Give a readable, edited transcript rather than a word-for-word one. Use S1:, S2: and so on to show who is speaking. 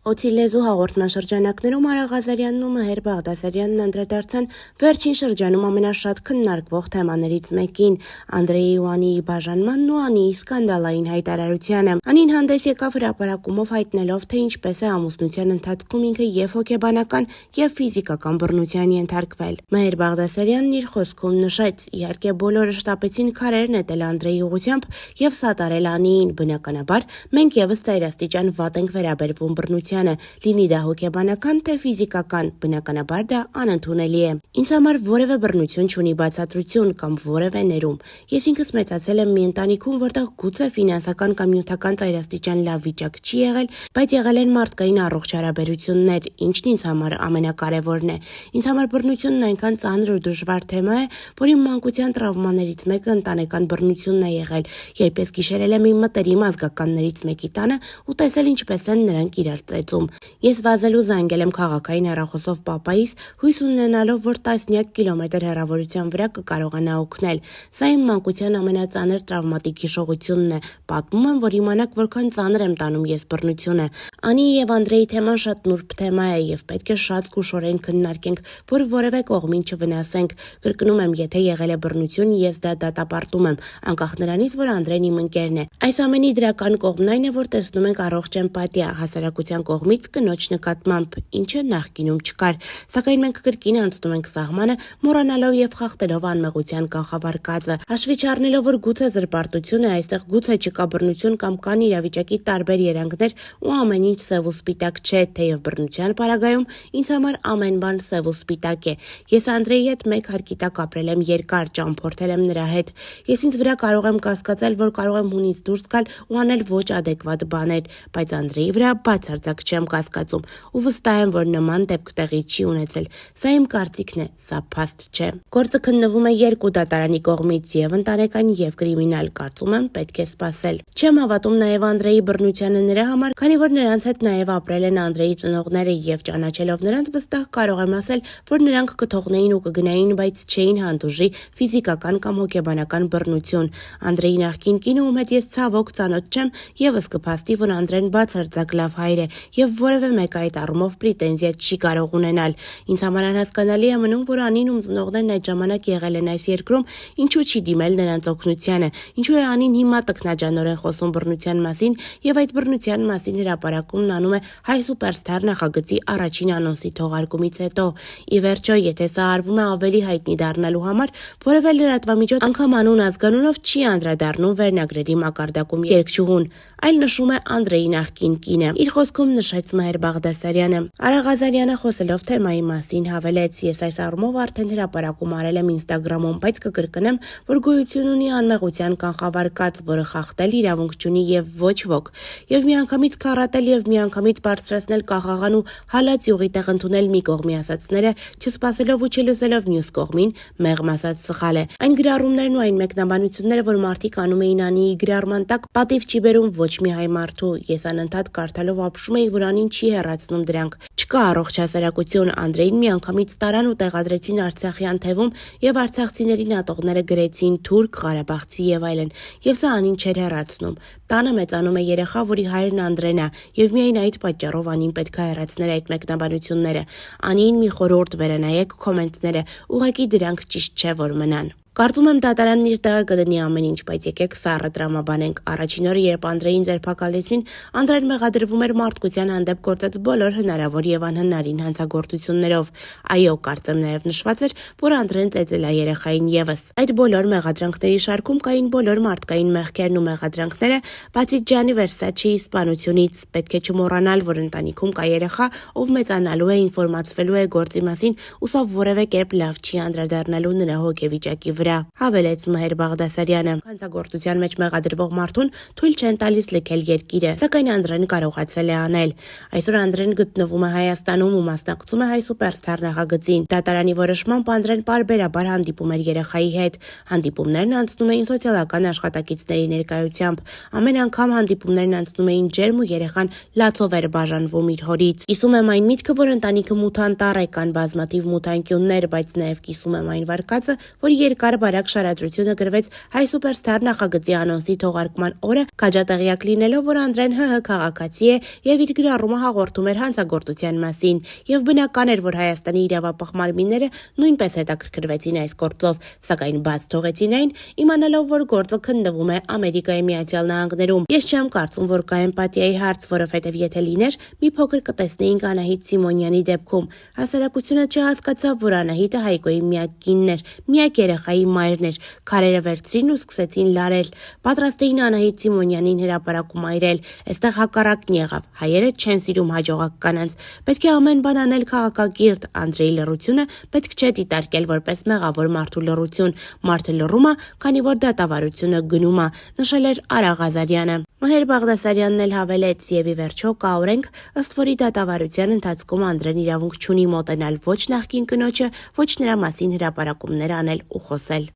S1: Օդի լեզու հաղորդման շրջանակներում Արա Ղազարյանն ու Մհեր Բաղդասարյանն անդրադարձան վերջին շրջանում ամենաշատ քննարկվող թեմաներից մեկին՝ Անդրեյի ու Անիի բաժանմանն ու Անիի սկանդալային հայտարարությանը։ Անին հանդես եկավ հրապարակումով հայտնելով, թե ինչպես է ամուսնության ընթացքում ինքը և հոգեբանական, և ֆիզիկական բռնության ենթարկվել։ Մհեր Բաղդասարյանն իր խոսքում նշեց՝ իհարկե բոլորը շտապեցին քարեր նետել Անդրեյի ուղղությամբ և սատարել Անիին, բնականաբար մենք ևս ծայրաստիճան վատ ենք վերաբերվում բռնությանը, լինի դա հոգեբանական, թե ֆիզիկական, բնականաբար դա անընդունելի է։ Ինձ համար որևէ բռնություն չունի բացատրություն կամ որևէ ներում։ Ես ինքս մեծացել եմ մի ընտանիքում, որտեղ գուցե ֆինանսական կամ նյութական ծայրաստիճան լավ վիճակ չի եղել, բայց եղել են մարդկային առողջ հարաբերություններ, ինչն ինձ համար ամենակարևորն է։ Ինձ համար բռնությունն այնքան ծանր ու դժվար թեմա է, որ իմ մանկության տրավմաներից մեկը ընտանեկան բռնությունն է եղել, երբ ես գիշերել եմ իմ մտերիմ ազգականներից մեկի տանը ու տեսել ինչպես են նրանք իրար ծեծում։ Ես վազել ու զանգել եմ քաղաքային հեռախոսով պապայիս, հույս ունենալով, որ տասնյակ կիլոմետր հեռավորության վրա կկարողանա օգնել։ Սա իմ մանկության ամենածանր տրավմատիկ հիշողությունն է։ Պատմում եմ, որ իմանաք որքան ծանր եմ տանում ես բռնությունը։ Անիի և Անդրեյի թեման շատ նուրբ թեմա է և պետք է շատ զգուշորեն քննարկենք, որ որևէ կողմին չվնասենք։ Կրկնում եմ, եթե եղել է բռնություն, ես դա դատապարտում եմ, անկախ նրանից, որ Անդրեն իմ ընկերն է։ Այս ամենի դրական կողմն այն է, որ տեսնում ենք առողջ էմպաթիա հասարակության կողմից կնոջ նկատմամբ, ինչը նախկինում չկար, սակայն մենք կրկին անցնում ենք սահմանը, մոռանալով և խախտելով անմեղության կանխավարկածը, հաշվի չառնելով, որ գուցե զրպարտություն է, այստեղ գուցե չկա բռնություն կամ կան իրավիճակի տարբեր երանգներ ու ամեն ինչ սև ու սպիտակ չէ, թեև բռնության պարագայում ինձ համար ամեն բան սև ու սպիտակ է։ Ես Անդրեյի հետ մեկ հարկի տակ ապրել եմ երկար, ճամփորդել եմ նրա հետ։ Ես ինձ վրա կարող եմ կասկածել, որ կարող եմ հունից դուրս գալ ու անել ոչ ադեկվատ բաներ, բայց Անդրեյի վրա բացարձակ չեմ կասկածում ու վստահ եմ, որ նման դեպք տեղի չի ունեցել։ Սա իմ կարծիքն է, սա փաստ չէ։ Գործը քննվում է երկու դատարանի կողմից՝ և ընտանեկան, և կրիմինալ, կարծում եմ պետք է սպասել։ Չեմ հավատում նաև Անդրեյի բռնությանը նրա համար, քանի որ նրանց հետ նաև ապրել են Անդրեյի ծնողները և ճանաչելով նրանց վստահ կարող եմ ասել, որ նրանք կթողնեին ու կգնային, բայց չէին հանդուրժի ֆիզիկական կամ հոգեբանական բռնություն։ Անդրեյի նախկին կինը, ում հետ ես ցավոք ծանոթ չեմ, ևս կփաստի, որ Անդրեն բացարձակ լավ հայր է և որևէ մեկը այդ առումով պրետենզիա չի կարող ունենալ։ Ինձ համար անհասկանալի է մնում, որ Անին, ում ծնողներն այդ ժամանակ եղել են այս երկրում, ինչու չի դիմել նրանց օգնությանը, ինչու է Անին հիմա տքնաջանորեն խոսում բռնության մասին և այդ բռնության մասին հրապարակումն անում է Հայ Սուպերսթար նախագծի առաջին անոնսի թողարկումից հետո։ Ի վերջո, եթե սա արվում է ավելի հայտնի դառնալու համար, որևէ լրատվամիջոց անգամ անուն ազգանունով չի անդրադառնում վերնագրերի մակարդակում երգչուհուն, այլ նշում է Անդրեյի նախկին կինը։ Իր խոսքում նշեց Մհեր Բաղդասարյանը։ Արա Ղազարյանը խոսելով թեմայի մասին հավելեց. Ես այս առումով արդեն հրապարակում արել եմ Instagram-ում, բայց կկրկնեմ, որ գոյություն ունի անմեղության կանխավարկած, որը խախտել իրավունք չունի և ոչ ոք, և միանգամից քառատել և միանգամից բարձրացնել կաղաղան ու հալած յուղի տեղ ընդունել մի կողմի ասածները, չսպասելով ու չլսելով մյուս կողմին, մեղմ ասած սխալ է։ Այն գրառումներն ու այն մեկնաբանությունները, որ մարդիկ անում էին Անիի գրառման տակ, պատիվ չի բերում ոչ մի հայ մարդու։ Ես անընդհատ կարդալով ապշում էի, որ Անին չի հեռացնում դրանք։ Չկա առողջ հասարակություն։ Անդրեյին միանգամից տարան ու տեղադրեցին Արցախյան թևում և արցախցիներին ատողները գրեցին թուրք, ղարաբաղցի և այլն։ Եվ սա Անին չէր հեռացնում։ Տանը մեծանում է երեխա, որի հայրն Անդրեն է, և միայն այդ պատճառով Անին պետք է հեռացներ այդ մեկնաբանությունները։ Անիին մի խորհուրդ վերանայեք կոմենտները, ուղղակի դրանք ճիշտ չէ, որ մնան։ Կարծում եմ դատարանն իր տեղը կդնի ամեն ինչ, բայց եկեք սառը տրամաբանենք։ Առաջին օրը, երբ Անդրեյին ձերբակալեցին, Անդրեն մեղադրվում էր մարդկության հանդեպ գործած բոլոր հնարավոր և անհնարին հանցագործություններով։ Այո, կարծեմ նաև նշված էր, որ Անդրեն ծեծել է երեխային ևս։ Այդ բոլոր մեղադրանքների շարքում կային բոլոր մարդկային մեղքերն ու մեղադրանքները, բացի Ջանի Վերսաչեի սպանությունից։ Պետք է չմոռանալ, որ ընտանիքում կա երեխա, ով մեծանալու է, ինֆորմացվելու է գործի մասին, ու սա որևէ կերպ լավ չի անդրադառնալու նրա հոգեվիճակի վրա, հավելեց Մհեր Բաղդասարյանը։ Հանցագործության մեջ մեղադրվող մարդուն թույլ չեն տալիս լքել երկիրը, սակայն Անդրեն կարողացել է անել։ Այսօր Անդրեն գտնվում է Հայաստանում ու մասնակցում է Հայ Սուպերսթար նախագծին։ Դատարանի որոշմամբ Անդրեն պարբերաբար հանդիպում էր երեխայի հետ։ Հանդիպումներն անցնում էին սոցիալական աշխատակիցների ներկայությամբ։ Ամեն անգամ հանդիպումներն անցնում էին ջերմ ու երեխան լացով էր բաժանվում իր հորից։ Կիսում եմ այն միտքը, որ ընտանիքը մութանտառ է, կան բազմաթիվ մութանկյուններ, բայց նաև կիսում եմ այն վարկածը, որ երկար բարակ շարադրությունը գրվեց հայ սուպերստար նախագծի անոնսի թողարկման օրը, քաջատեղյակ լինելով, որ Անդրեն ՀՀ քաղաքացի է եւ իր գրառումը հաղորդում էր հանցագործության մասին, եւ բնական էր, որ Հայաստանի իրավապահ մարմինները նույնպես հետաքրքրվեցին այս գործով, սակայն բաց թողեցին այն, իմանալով, որ գործը քննվում է Ամերիկայի Միացյալ Նահանգներում։ Ես չեմ կարծում, որ կա էմպաթիայի հարց, որովհետեւ եթե լիներ, մի փոքր կտեսնեինք Անահիտ Սիմոնյանի դեպքում։ Հասարակությունը չհասկացավ, որ Անահիտը Հայկոյի միակ կինն էր, միակ երեխայի մայրն էր։ Քարերը վերցրին ու սկսեցին լարել։ Պատրաստ էին Անահիտ Սիմոնյանին հրապարակում այրել։ Այստեղ հակառակն եղավ։ Հայերը չեն սիրում հաջողակ կանանց։ Պետք է ամեն բան անել քաղաքակիրթ։ Անդրեի լռությունը պետք չէ դիտարկել որպես մեղավոր մարդու լռություն։ Մարդը լռում է, քանի որ դատավարությունը գնում է, նշել էր Արա Ղազարյանը։ Մհեր Բաղդասարյանն էլ հավելեց, եւ ի վերջո կա օրենք, ըստ որի դատավարության ընթացքում Անդրեն իրավունք չունի մոտենալ ոչ նախկին կնոջը, ոչ նրա մասին հրապարակումներ անել ու խոսել։